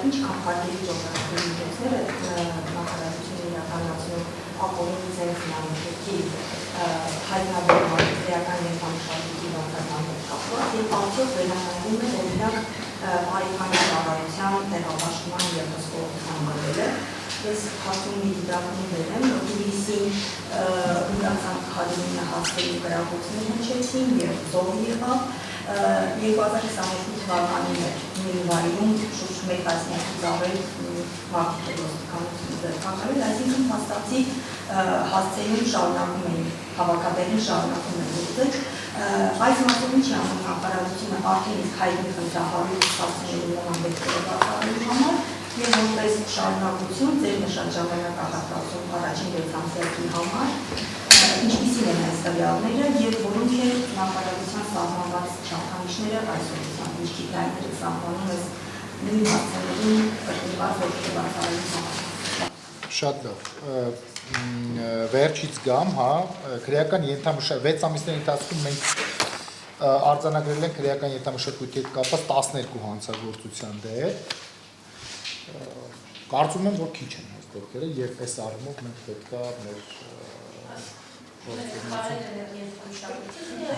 Ինչ կապակերի ժողովրդի միջոցները նախարարությունը իրականացնում ապօրինի ձեր finanțării հայտնաբերման քրեական ենթամշակույթի վարչական հետ կապված եւ արդյոք վերանայվում է օրինակ բարեկամի ծառայության տեղաբաշխման եւ հսկողության մոդելը ես հատում մի դիտարկում վերեմ որպեսզի ուրացան քարինը հասցնի գրավություններ հնչեցին եւ զոհ եղավ 2022 թվականին Նույնվարիում շուրջ 1 տասնյակ ծառեր մարդիկ ոստիկանությունները այսինքն փաստացի հասցեին շարունակում էին հավաքաբերին շարունակում են գործել այս մասում ինչի անում նախարարությունը արդեն իսկ հայտնի խնդրահարույց հասցեին նման վեկտորը բացառելու համար եւ որպես շարունակություն ձեր նշած ժամանակահատվածում առաջին 6 ամսյակի համար ինչպիսին են այս տվյալները եւ որոնք են նախարարության սահմանված չափանիշները այսօր ինչի դայները սահմանում ես նույն հասցեներին կրկնված ողջունվածային համար շատ լավ վերջից գամ հա քրեական ենթամշակույթ 6 ամիսների ընթացքում մենք արձանագրել ենք քրեական ենթամշակույթի հետ կապված 12 հանցագործության դեր կարծում եմ որ քիչ են այս դեպքերը եւ այս առումով մենք պետք է մեր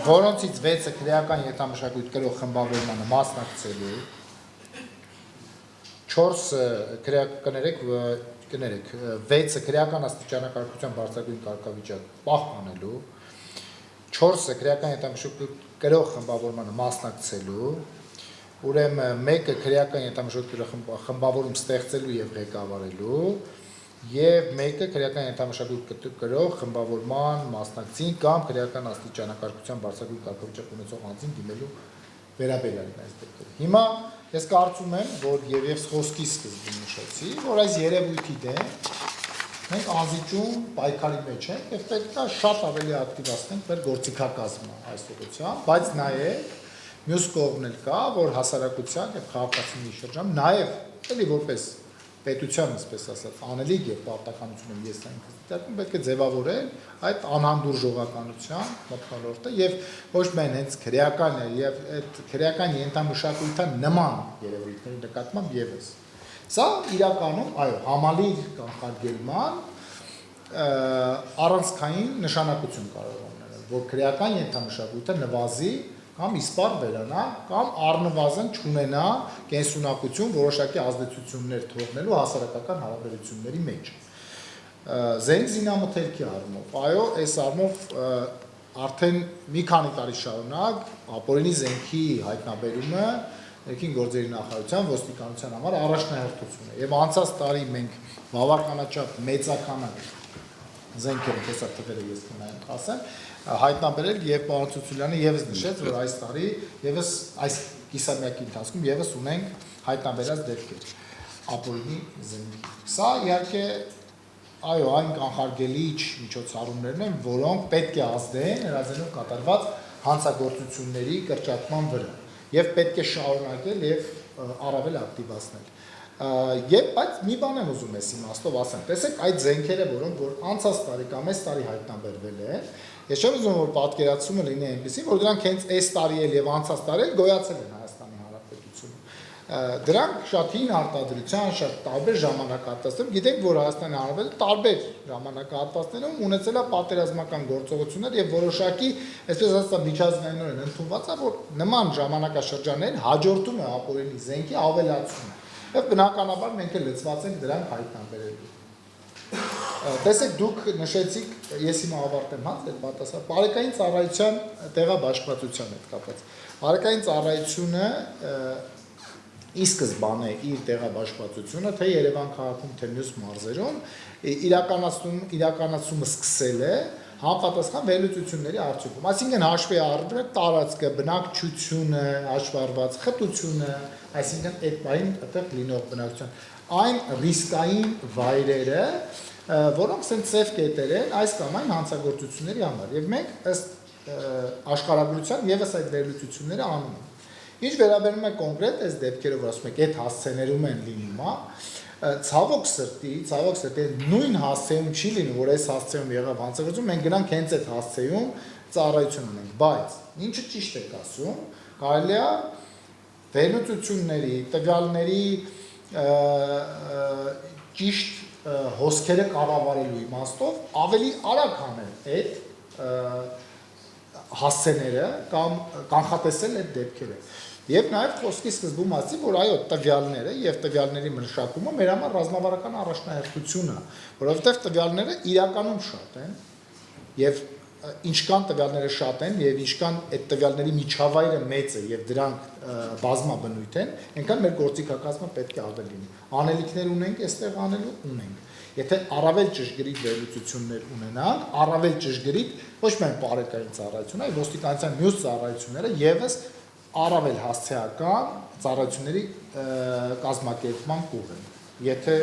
որոնցից 6-ը քրեական ենթամշակույթ կրող խմբավորմանը մասնակցելու 4-ը կներեք 6-ը քրեական աստիճանակարգության բարձրագույն կարգավիճակ պահպանելու 4-ը քրեական ենթամշակույթ կրող խմբավորմանը մասնակցելու ուրեմն 1-ը քրեական ենթամշակույթ խմբավորում ստեղծելու եւ ղեկավարելու եւ 1-ը քրեական ենթամշակույթ կրող խմբավորման մասնակցին կամ քրեական աստիճանակարգության բարձրագույն կարգավիճակ ունեցող անձին դիմելու վերաբերյալ այս դեպքերը։ Հիմա ես կարծում եմ, որ եւ խոսքի սկզբում նշեցի, որ այս երևույթի դեմ մենք անզիջում պայքարի մեջ ենք եւ պետք է շատ ավելի ակտիվացնենք մեր գործիքակազմը այս ուղղությամբ, բայց նաեւ մյուս կողմն էլ կա, որ հասարակության եւ քաղաքացիների շրջանում նաեւ էլի որպես պետության, այսպես ասած, անելիք եւ պարտականությունում ես այնքան դիտարկում պետք է ձևավորել այդ անհանդուրժողականության մթնոլորտը եւ ոչ միայն հենց քրեական եւ այդ քրեական ենթամշակույթան նման երևույթների նկատմամբ եւս սա իրականում այո համալիր կանխարգելման առանցքային նշանակություն կարող է ունենալ որ քրեական ենթամշակույթը նվազի կամ իսպառ վերանա կամ առնվազն չունենա կենսունակություն որոշակի ազդեցություններ թողնելու հասարակական հարաբերությունների մեջ զենք զինամթերքի առումով այո այս առումով արդեն մի քանի տարի շարունակ ապօրինի զենքի հայտնաբերումը ներքին գործերի նախարարության ոստիկանության համար առաջնահերթություն է եւ անցած տարի մենք բավականաչափ մեծականակ զենքեր հեսա թվերը ես կնայեմ ասեմ հայտնաբերել եւ պարոն Ցուցուլյանը եւս նշեց որ այս տարի եւս այս կիսամյակի ընթացքում եւս ունենք հայտնաբերած դեպքեր ապօրինի զենքի սա իհարկե այո այն կանխարգելիչ միջոցառումներն են որոնք պետք է ազդեն հրազենով կատարված հանցագործությունների կրճատման վրա եւ պետք է շարունակել եւ առավել ակտիվացնել եւ բայց մի բան եմ ուզում ես իմաստով ասեմ տեսեք այդ զենքերը որոնք որ անցած տարի կամ այս տարի հայտնաբերվել են ես չեմ ուզում որ պատկերացումը լինի այնպեսին որ դրանք հենց այս տարի էլ եւ անցած տարի էլ գոյացել են Հայաստանի Հանրապետությունում դրանք շատ հին արտադրության շատ տարբեր ժամանակահատվածներում գիտենք որ Հայաստանի Հանրապետությունը տարբեր ժամանակահատվածներում ունեցել է պատերազմական գործողություններ եւ որոշակի այսպես ասած միջազգայինորեն ընդունված է որ նման ժամանակաշրջաններին հաջորդում է ապօրինի զենքի ավելացումը եւ բնականաբար մենք էլ լծված ենք դրանք հայտնաբերելու տեսեք դուք նշեցիք ես հիմա ավարտեմ հա այդ պատասխան բարեկային ծառայության տեղաբաշխվածության հետ կապված բարեկային ծառայությունը ի սկզբանե իր տեղաբաշխվածությունը թե Երևան քաղաքում թե մյուս մարզերում իրականացումը սկսել է համապատասխան վերլուծությունների արդյունքում այսինքն հաշվի առնվում է տարածքը բնակչությունը հաշվառված խտությունը այսինքն այդ բային այդտեղ լինող բնակչության այն ռիսկային վայրերը որոնք սենց կետեր են այս կամ այն հանցագործությունների համար եւ մենք ըստ աշխարհագրության եւս այդ վերլուծությունները անում ենք ինչ վերաբերում է կոնկրետ այս դեպքերով ասում եք այդ հասցեներում են լինում հա ցավոք սրտի նույն հասցեում չի լինում, որ այս հասցեում եղավ հանցագործություն, մենք գնանք հենց այդ հասցեում ծառայություն ունենք, բայց ինչը ճիշտ եք ասում, կարելի է վերլուծությունների, տվյալների ճիշտ հոսքերը կառավարելու իմաստով ավելի արագ անել այդ հասցեները կամ կանխատեսել այդ դեպքերը։ Եվ նաև խոսքի սկզբում ասի, որ այո, տվյալները եւ տվյալների մշակումը մեր համար ռազմավարական առաջնահերթություն է, որովհետեւ տվյալները իրականում շատ են եւ ինչքան տվյալները շատ են եւ ինչքան այդ տվյալների միջավայրը մեծ է եւ դրանք բազմաբնույթ են, այնքան մեր գործիքակազմը պետք է ավել լինի։ Անելիքներ ունենք, այստեղ անելու ունենք։ Եթե առավել ճշգրիտ վերլուծություններ ունենանք, առավել ճշգրիտ ոչ միայն բարեկային ծառայություն, այլ ոստիկանության մյուս ծառայությունները եւս առավել հասցեական ծառայությունների կազմակերպման կուղ են։ Եթե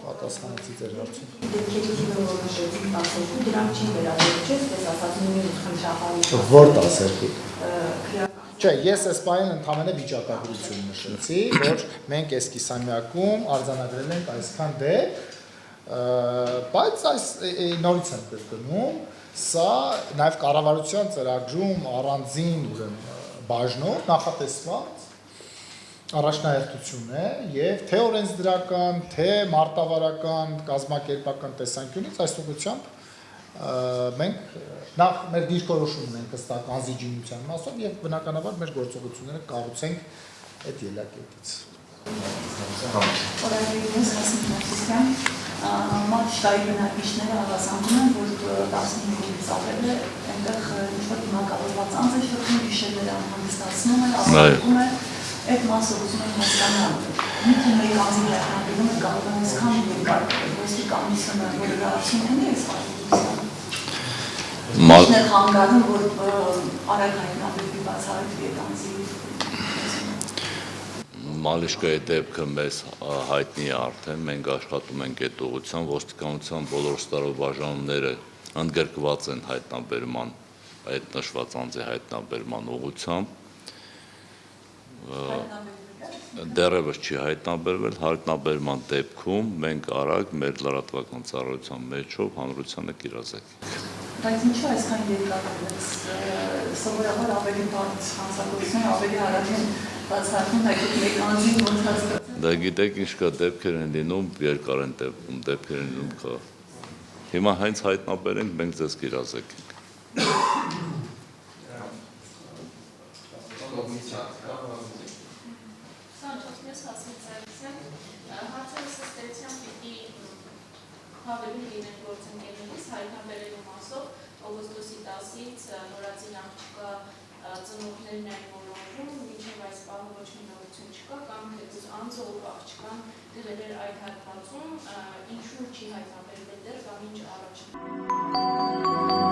պատասխանեցի ձեր հարցին։ Դեպքերի թիվը որոշեցիք 12, դրանք չի վերաբերում, ես ասած նույնիսկ խնդրահարի։ Որ 12։ Չէ, ես այս բանը ընդհանրապես վիճակագրություն նշեցի, որ մենք այս կիսամյակում արձանագրել ենք այսքան դեպք, բայց այս նորից եմ կրկնում, սա նաև կառավարության ծրագրում առանձին բաժնով նախատեսված առաջնահերթություն է եւ թե օրենսդրական, թե մարտավարական, կազմակերպական տեսանկյունից այս ուղղությամբ մենք նախ մեր դիրքորոշումն ենք հստակ անզիջինության մասով եւ բնականաբար մեր գործողությունները կառուցենք այդ ելակետից։ Օրենքից հասնի մաշտայի բնակիչները հավասարում են, որ 15-ից ավել է, այնտեղ ինչ-որ դիմակայված անձ է շրջում, գիշերները անհանգստացնում է, ավարտում է, այդ մասը ուզում են հասկանալ։ Միթե մեկ անձի հայտնաբերում է կարող է այսքան երկար ոստիկանությունը, որը դա արդյունքն է այս այդպիսան։ Ինչն է հանգարում, որ արագ հայտնաբերվի բացահայտվի այդ անձի։ Մալիշկայի դեպքը մեզ հայտնի է արդեն, մենք աշխատում ենք այդ ուղղությամբ, ոստիկանության բոլոր ստորաբաժանումները ընդգրկված են հայտնաբերման, այդ նշված անձի հայտնաբերման ուղղությամբ։ Դեռևս չի հայտնաբերվել, հայտնաբերման դեպքում մենք արագ մեր լրատվական ծառայության մեջով հանրությանը կիրազեկենք։ Բայց ինչու այսքան երկար է, սովորաբար ավելի բարդ հանցագործություն, ավելի արագ են բացահայտվում, այդ մեկ անձին ոնց հասկացել։ Դա գիտեք ինչ կա, դեպքեր են լինում, երկար են տևում, դեպքեր են լինում կա։ Հիմա հենց հայտնաբերենք, մենք ձեզ կիրազեկենք։ Հավելում լինեն գործընկերներից հայտնաբերելու մասով օգոստոսի 10-ից նորածին աղջկա ծնողներն են որոշում, մինչև այս պահը ոչ մի նորություն չկա, կամ թեկուզ անձը ով աղջկան դրել էր այդ հատվածում, ինչու չի հայտնաբերվել դեռ կամ ինչ առաջ։